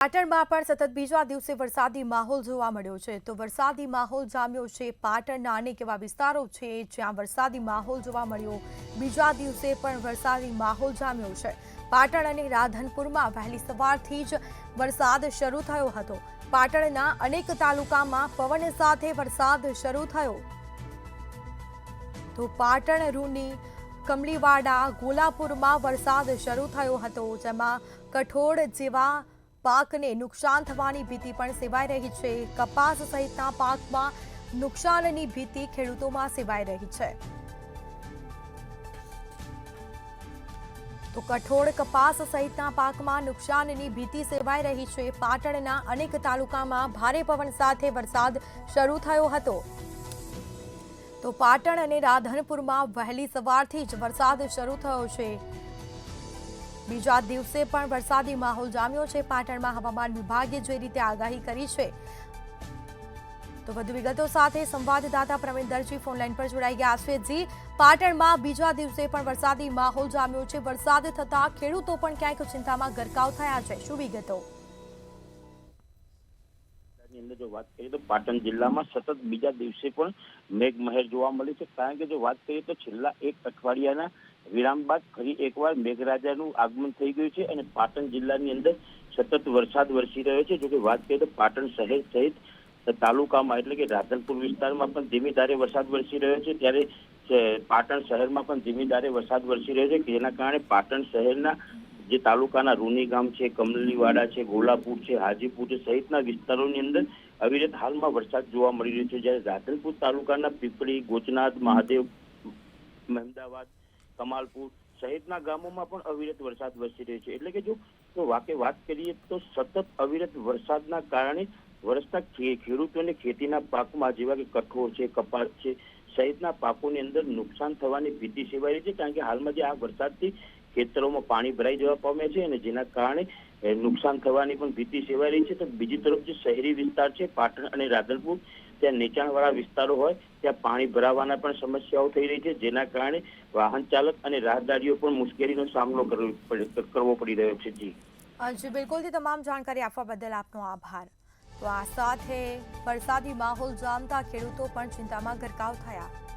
પાટણમાં પણ સતત બીજા દિવસે વરસાદી માહોલ જોવા મળ્યો છે તો વરસાદી માહોલ જામ્યો છે પાટણના અનેક એવા વિસ્તારો છે જ્યાં વરસાદી માહોલ જોવા મળ્યો બીજા દિવસે પણ વરસાદી માહોલ જામ્યો છે પાટણ અને રાધનપુરમાં વહેલી સવારથી જ વરસાદ શરૂ થયો હતો પાટણના અનેક તાલુકામાં પવન સાથે વરસાદ શરૂ થયો તો પાટણ રૂની કમલીવાડા ગોલાપુરમાં વરસાદ શરૂ થયો હતો જેમાં કઠોળ જેવા પાકને નુકસાન થવાની ભીતિ પણ સેવાઈ રહી છે કપાસ સહિતના પાકમાં નુકસાનની ભીતિ ખેડૂતોમાં સેવાઈ રહી છે તો કઠોળ કપાસ સહિતના પાકમાં નુકસાનની ભીતિ સેવાઈ રહી છે પાટણના અનેક તાલુકામાં ભારે પવન સાથે વરસાદ શરૂ થયો હતો તો પાટણ અને રાધનપુરમાં વહેલી સવારથી જ વરસાદ શરૂ થયો છે બીજા દિવસે પણ વરસાદી માહોલ જામ્યો છે પાટણમાં હવામાન વિભાગે જે રીતે આગાહી કરી છે તો વધુ વિગતો સાથે સંવાદદાતા પ્રવીણ દરજી ફોનલાઈન પર જોડાઈ ગયા છે જી પાટણમાં બીજા દિવસે પણ વરસાદી માહોલ જામ્યો છે વરસાદ થતા ખેડૂતો પણ ક્યાંક ચિંતામાં ગરકાવ થયા છે શું વિગતો जो बात करिए तो पाटण जिला में सतत बीजा दिवसे पण मेघमहेर जोवा मळी छे कारण के जो बात करिए तो छेल्ला एक अठवाडियाना विराम बाद फरी एकवार मेघराजानुं आगमन थई गयुं छे अने पाटण जिल्लानी अंदर सतत वरसाद वरसी रह्यो छे। जो कि बात करिए तो पाटण शहर सहित तालुकामां एटले के राधनपुर विस्तारमां पण धीमी धारे वरसाद वरसी रह्यो छे त्यारे पाटण शहेरमां पण धीमी धारे वरसाद वरसी रह्यो छे जेना कारणे पाटण शहेરના જે તાલુકાના રૂની ગામ છે કમલીવાડા છે ગોલાપુર છે હાજીપુર છે સહિતના વિસ્તારોની અંદર અવિરત હાલમાં વરસાદ જોવા મળી રહ્યો છે જ્યારે રાધનપુર તાલુકાના પીપળી ગોચનાથ મહાદેવ મહેમદાવાદ કમાલપુર સહિતના ગામોમાં પણ અવિરત વરસાદ વરસી રહ્યો છે એટલે કે જો વાત કરીએ તો સતત અવિરત વરસાદના કારણે વરસતા ખેડૂતોને ખેતીના પાકમાં જેવા કે કઠોળ છે કપાસ છે સહિતના પાકોની અંદર નુકસાન થવાની ભીતિ સેવાઈ રહી છે કારણ કે હાલમાં જે આ વરસાદથી ખેતરોમાં પાણી ભરાઈ જવા પામ્યા છે અને જેના કારણે નુકસાન થવાની પણ ભીતિ સેવાઈ રહી છે તો બીજી તરફ જે શહેરી વિસ્તાર છે પાટણ અને રાધનપુર ત્યાં નીચાણવાળા વિસ્તારો હોય ત્યાં પાણી ભરાવાના પણ સમસ્યાઓ થઈ રહી છે જેના કારણે વાહન ચાલક અને રાહદારીઓ પણ મુશ્કેલીનો સામનો કરવો પડી રહ્યો છે જી બિલકુલ તમામ જાણકારી આપવા બદલ આપનો આભાર તો આ સાથે વરસાદી માહોલ જામતા ખેડૂતો પણ ચિંતામાં ગરકાવ થયા।